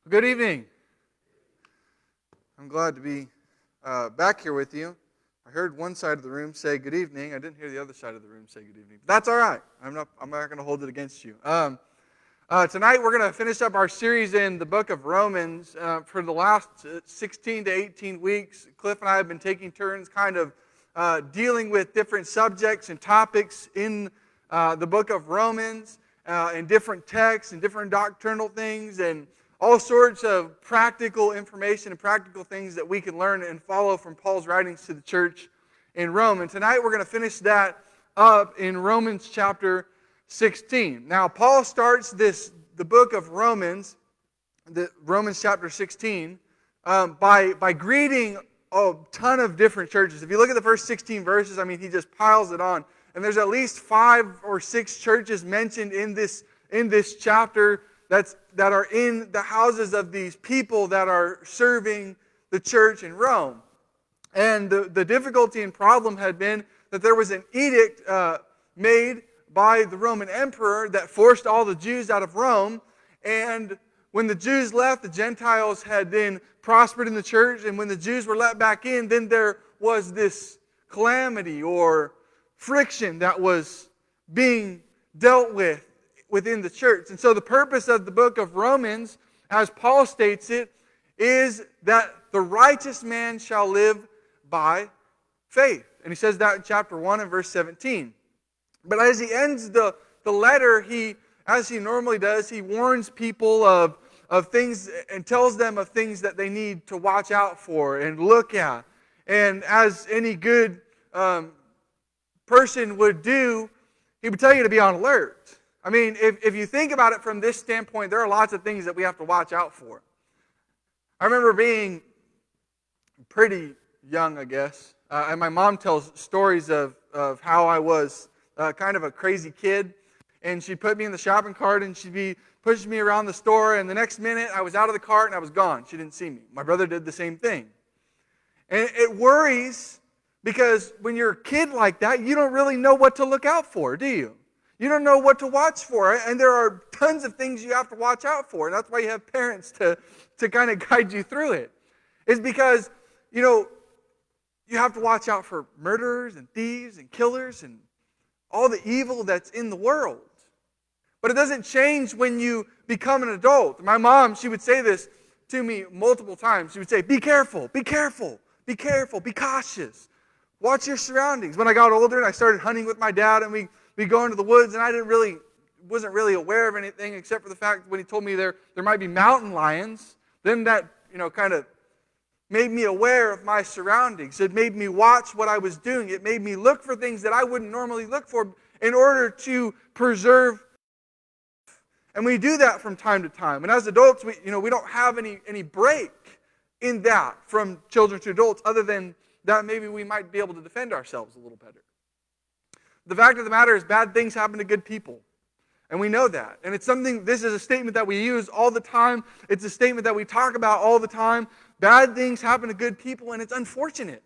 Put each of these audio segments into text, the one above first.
Good evening. I'm glad to be back here with you. I heard one side of the room say good evening. I didn't hear the other side of the room say good evening. But that's all right. I'm not going to hold it against you. Tonight we're going to finish up our series in the book of Romans. For the last 16 to 18 weeks, Cliff and I have been taking turns kind of dealing with different subjects and topics in the book of Romans, and different texts and different doctrinal things and all sorts of practical information and practical things that we can learn and follow from Paul's writings to the church in Rome. And tonight we're going to finish that up in Romans chapter 16. Now, Paul starts the book of Romans, Romans chapter 16, by greeting a ton of different churches. If you look at the first 16 verses, he just piles it on. And there's at least 5 or 6 churches mentioned in this chapter that are in the houses of these people that are serving the church in Rome. And the difficulty and problem had been that there was an edict made by the Roman emperor that forced all the Jews out of Rome. And when the Jews left, the Gentiles had then prospered in the church. And when the Jews were let back in, then there was this calamity or friction that was being dealt with within the church. And so the purpose of the book of Romans, as Paul states it, is that the righteous man shall live by faith. And he says that in chapter 1 and verse 17. But as he ends the letter, as he normally does, he warns people of things and tells them of things that they need to watch out for and look at. And as any good person would do, he would tell you to be on alert. If you think about it from this standpoint, there are lots of things that we have to watch out for. I remember being pretty young, I guess, and my mom tells stories of how I was kind of a crazy kid, and she'd put me in the shopping cart, and she'd be pushing me around the store, and the next minute I was out of the cart and I was gone. She didn't see me. My brother did the same thing. And it worries because when you're a kid like that, you don't really know what to look out for, do you? You don't know what to watch for, and there are tons of things you have to watch out for, and that's why you have parents to kind of guide you through it. It's because, you have to watch out for murderers and thieves and killers and all the evil that's in the world. But it doesn't change when you become an adult. My mom, she would say this to me multiple times. She would say, be careful, be careful, be careful, be cautious. Watch your surroundings. When I got older and I started hunting with my dad and we go into the woods, and I wasn't really aware of anything except for the fact when he told me there might be mountain lions. Then that, kind of made me aware of my surroundings. It made me watch what I was doing. It made me look for things that I wouldn't normally look for in order to preserve. And we do that from time to time. And as adults, we don't have any break in that from children to adults, other than that maybe we might be able to defend ourselves a little better. The fact of the matter is, bad things happen to good people. And we know that. And this is a statement that we use all the time. It's a statement that we talk about all the time. Bad things happen to good people, and it's unfortunate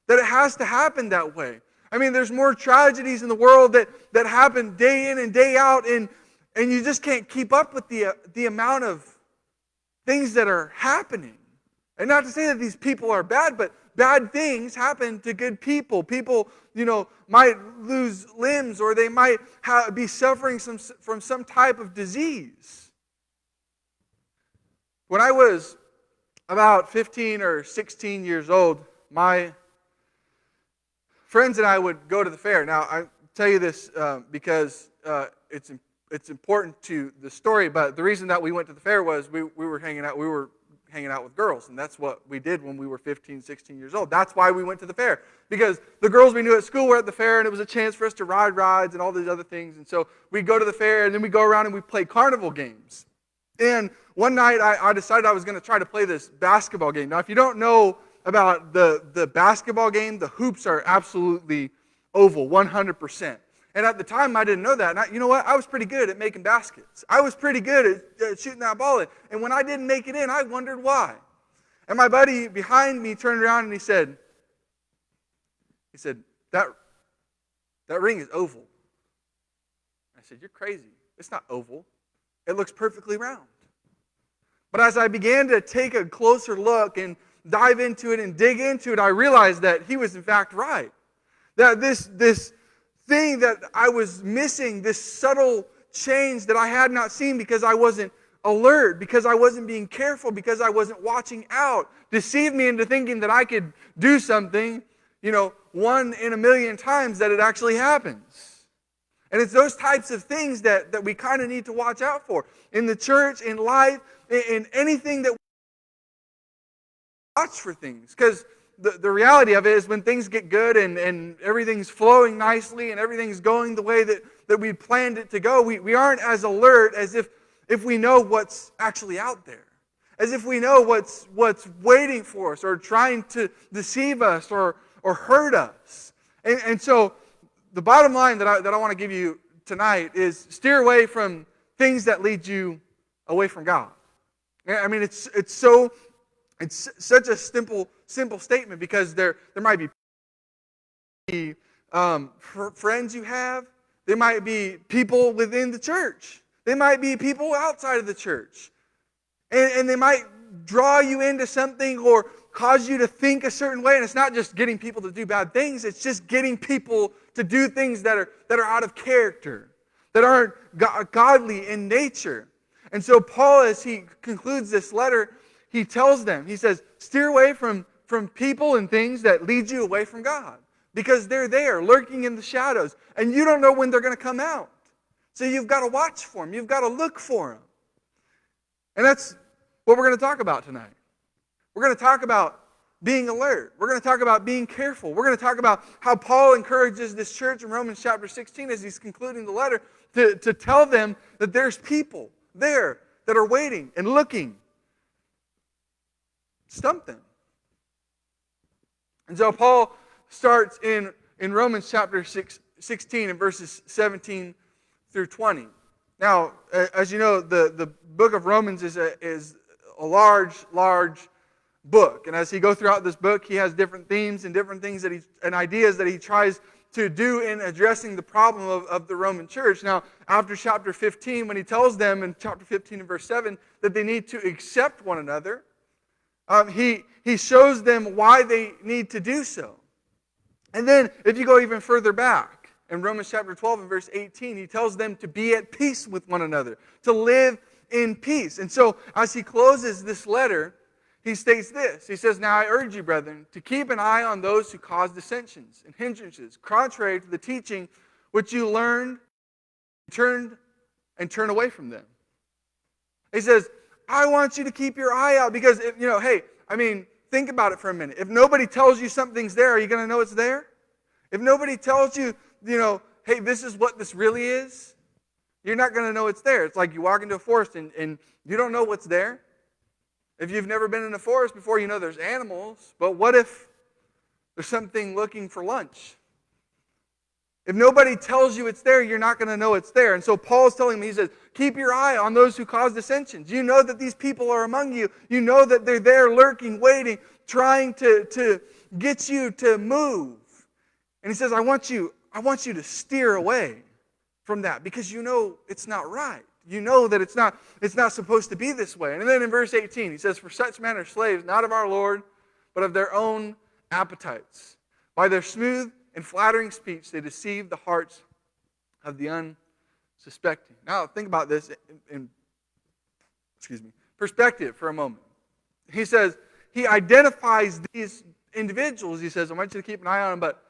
that it has to happen that way. There's more tragedies in the world that happen day in and day out, and you just can't keep up with the amount of things that are happening. And not to say that these people are bad, but bad things happen to good people. People, might lose limbs, or they might be suffering from some type of disease. When I was about 15 or 16 years old, my friends and I would go to the fair. Now, I tell you this because it's important to the story, but the reason that we went to the fair was we were hanging out. We were hanging out with girls, and that's what we did when we were 15, 16 years old. That's why we went to the fair, because the girls we knew at school were at the fair, and it was a chance for us to ride rides and all these other things. And so we go to the fair, and then we go around and we play carnival games. And one night I decided I was going to try to play this basketball game. Now, if you don't know about the basketball game, the hoops are absolutely oval, 100%. And at the time, I didn't know that. And you know what? I was pretty good at making baskets. I was pretty good at shooting that ball in. And when I didn't make it in, I wondered why. And my buddy behind me turned around and he said, that ring is oval. I said, you're crazy. It's not oval. It looks perfectly round. But as I began to take a closer look and dive into it and dig into it, I realized that he was in fact right. That this thing that I was missing, this subtle change that I had not seen because I wasn't alert, because I wasn't being careful, because I wasn't watching out, deceived me into thinking that I could do something, 1 in a million times that it actually happens. And it's those types of things that we kind of need to watch out for. In the church, in life, in anything that we watch for things. Because the reality of it is when things get good and everything's flowing nicely and everything's going the way that we planned it to go, we aren't as alert as if we know what's actually out there. As if we know what's waiting for us or trying to deceive us or hurt us. And so the bottom line that I want to give you tonight is steer away from things that lead you away from God. I mean, it's such a simple statement because there might be friends you have. There might be people within the church. There might be people outside of the church. And they might draw you into something or cause you to think a certain way. And it's not just getting people to do bad things. It's just getting people to do things that are out of character, that aren't godly in nature. And so Paul, as he concludes this letter, he tells them, he says, steer away from people and things that lead you away from God. Because they're there, lurking in the shadows. And you don't know when they're going to come out. So you've got to watch for them. You've got to look for them. And that's what we're going to talk about tonight. We're going to talk about being alert. We're going to talk about being careful. We're going to talk about how Paul encourages this church in Romans chapter 16 as he's concluding the letter to tell them that there's people there that are waiting and looking. Stump them. And so Paul starts in Romans chapter 16 and verses 17 through 20. Now, as you know, the book of Romans is a large book. And as he goes throughout this book, he has different themes and different things and ideas that he tries to do in addressing the problem of the Roman church. Now, after chapter 15, when he tells them in chapter 15 and verse 7 that they need to accept one another, he shows them why they need to do so. And then, if you go even further back, in Romans chapter 12 and verse 18, he tells them to be at peace with one another, to live in peace. And so, as he closes this letter, he states this. He says, "Now I urge you, brethren, to keep an eye on those who cause dissensions and hindrances, contrary to the teaching which you learned, turn away from them." He says, I want you to keep your eye out because, think about it for a minute. If nobody tells you something's there, are you going to know it's there? If nobody tells you, hey, this is what this really is, you're not going to know it's there. It's like you walk into a forest and you don't know what's there. If you've never been in a forest before, you know there's animals. But what if there's something looking for lunch? If nobody tells you it's there, you're not going to know it's there. And so Paul's telling me, he says, keep your eye on those who cause dissensions. You know that these people are among you. You know that they're there lurking, waiting, trying to get you to move. And he says, I want you to steer away from that because you know it's not right. You know that it's not supposed to be this way. And then in verse 18, he says, for such men are slaves, not of our Lord, but of their own appetites. By their smooth and flattering speech, they deceive the hearts of the unsuspecting. Now, think about this in perspective for a moment. He says, he identifies these individuals. He says, I want you to keep an eye on them, but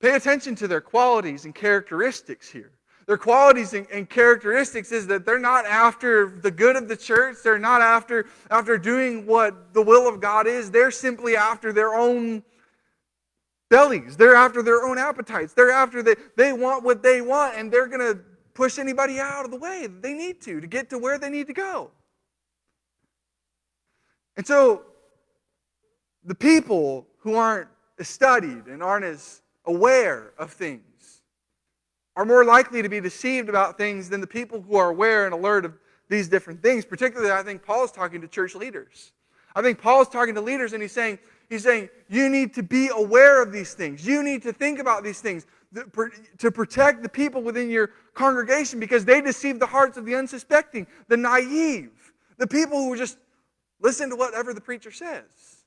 pay attention to their qualities and characteristics here. Their qualities and characteristics is that they're not after the good of the church. They're not after doing what the will of God is. They're simply after their own bellies. They're after their own appetites. They're after they want what they want, and they're going to push anybody out of the way that they need to get to where they need to go. And so the people who aren't as studied and aren't as aware of things are more likely to be deceived about things than the people who are aware and alert of these different things. Particularly, I think Paul's talking to church leaders. I think Paul's talking to leaders and he's saying, you need to be aware of these things. You need to think about these things to protect the people within your congregation because they deceive the hearts of the unsuspecting, the naive, the people who just Listen to whatever the preacher says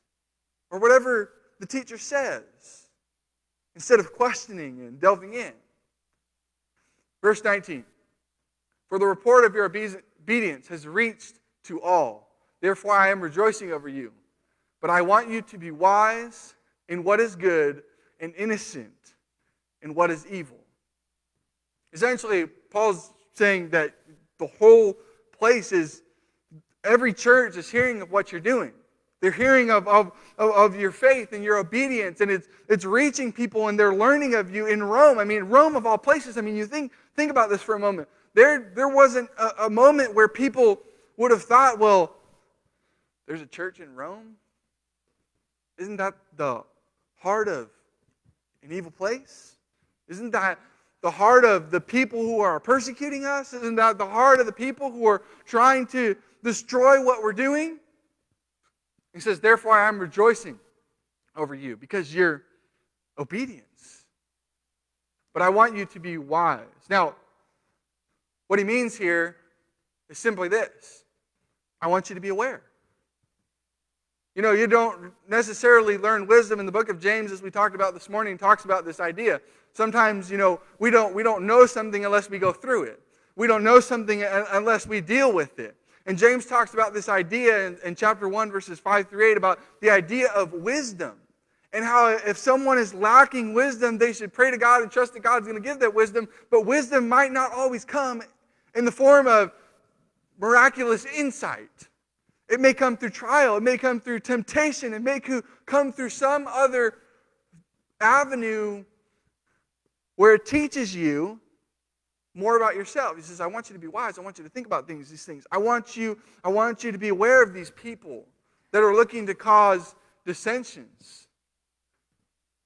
or whatever the teacher says instead of questioning and delving in. Verse 19, for the report of your obedience has reached to all. Therefore I am rejoicing over you. But I want you to be wise in what is good and innocent in what is evil. Essentially, Paul's saying that the whole place is, every church is hearing of what you're doing. They're hearing of your faith and your obedience, and it's reaching people, and they're learning of you in Rome. I mean, Rome of all places. I mean, you think about this for a moment. There wasn't a moment where people would have thought, well, there's a church in Rome? Isn't that the heart of an evil place? Isn't that the heart of the people who are persecuting us? Isn't that the heart of the people who are trying to destroy what we're doing? He says, therefore I am rejoicing over you because your obedience. But I want you to be wise. Now, what he means here is simply this. I want you to be aware. You know, you don't necessarily learn wisdom in the book of James, as we talked about this morning, talks about this idea. Sometimes, you know, we don't know something unless we go through it. We don't know something unless we deal with it. And James talks about this idea in chapter 1, verses 5 through 8, about the idea of wisdom. And how if someone is lacking wisdom, they should pray to God and trust that God's going to give that wisdom. But wisdom might not always come in the form of miraculous insight. It may come through trial. It may come through temptation. It may come through some other avenue where it teaches you more about yourself. He says, I want you to be wise. I want you to think about these things. I want you to be aware of these people that are looking to cause dissensions.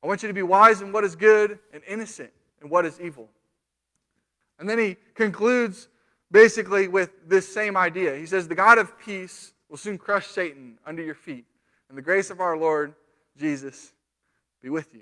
I want you to be wise in what is good and innocent in what is evil. And then he concludes basically with this same idea. He says, the God of peace will soon crush Satan under your feet. And the grace of our Lord Jesus be with you.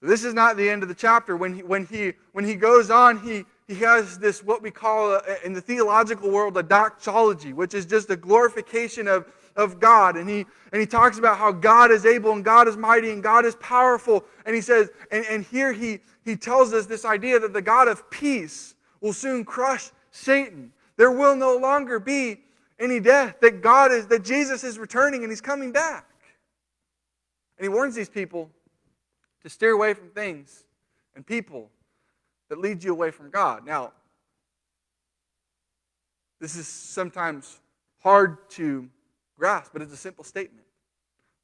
This is not the end of the chapter. When he goes on, he has this, what we call in the theological world, a doxology, which is just a glorification of God. And he talks about how God is able and God is mighty and God is powerful. And he says, and here he tells us this idea that the God of peace will soon crush Satan. There will no longer be any death, that Jesus is returning and he's coming back. And he warns these people to steer away from things and people that lead you away from God. Now, this is sometimes hard to grasp, but it's a simple statement.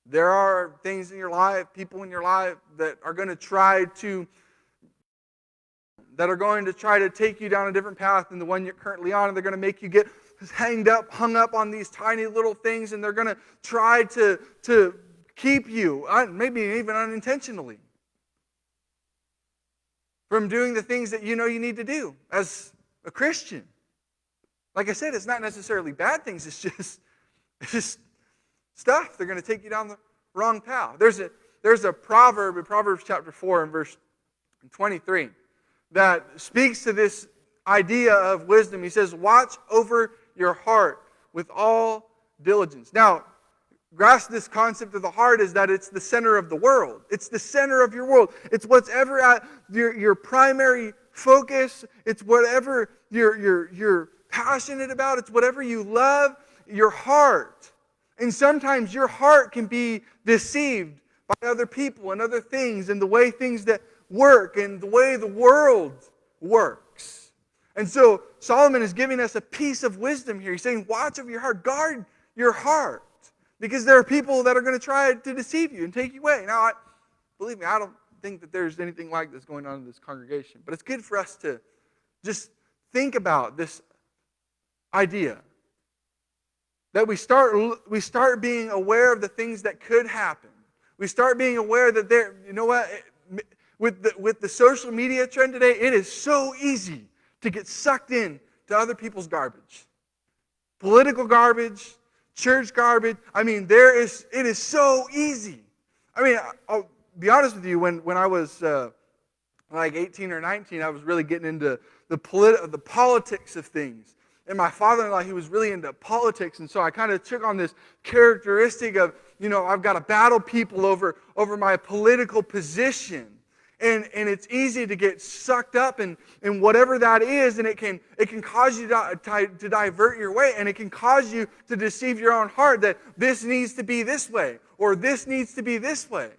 There are things in your life, people in your life that are going to try to take you down a different path than the one you're currently on, and they're going to make you get hung up on these tiny little things, and they're going to try to keep you, maybe even unintentionally, from doing the things that you know you need to do as a Christian. Like I said, it's not necessarily bad things, it's just stuff. They're going to take you down the wrong path. There's a proverb in Proverbs chapter 4 and verse 23 that speaks to this idea of wisdom. He says, watch over your heart with all diligence. Now, grasp this concept of the heart is that it's the center of the world. It's the center of your world. It's whatever at your primary focus. It's whatever you're passionate about. It's whatever you love, your heart. And sometimes your heart can be deceived by other people and other things and the way things that work and the way the world works. And so Solomon is giving us a piece of wisdom here. He's saying, watch over your heart. Guard your heart. Because there are people that are going to try to deceive you and take you away. Now, believe me, I don't think that there's anything like this going on in this congregation. But it's good for us to just think about this idea. That we start being aware of the things that could happen. We start being aware that you know what? With the social media trend today, it is so easy to get sucked in to other people's garbage. Political garbage, church garbage. I mean, it is so easy. I mean, I'll be honest with you, when I was like 18 or 19, I was really getting into the politics of things. And my father-in-law, he was really into politics, and so I kind of took on this characteristic of, I've got to battle people over my political position. And it's easy to get sucked up in whatever that is, and it can cause you to divert your way, and it can cause you to deceive your own heart that this needs to be this way, or this needs to be this way,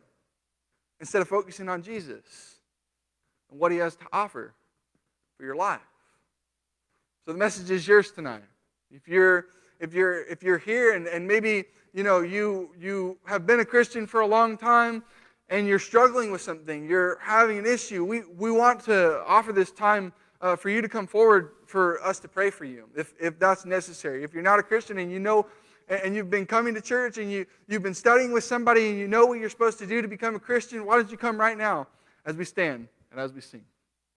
instead of focusing on Jesus and what He has to offer for your life. So the message is yours tonight. If you're here and maybe you have been a Christian for a long time, and you're struggling with something, you're having an issue, we want to offer this time for you to come forward for us to pray for you, if that's necessary. If you're not a Christian and and you've been coming to church and you've been studying with somebody and you know what you're supposed to do to become a Christian, why don't you come right now as we stand and as we sing.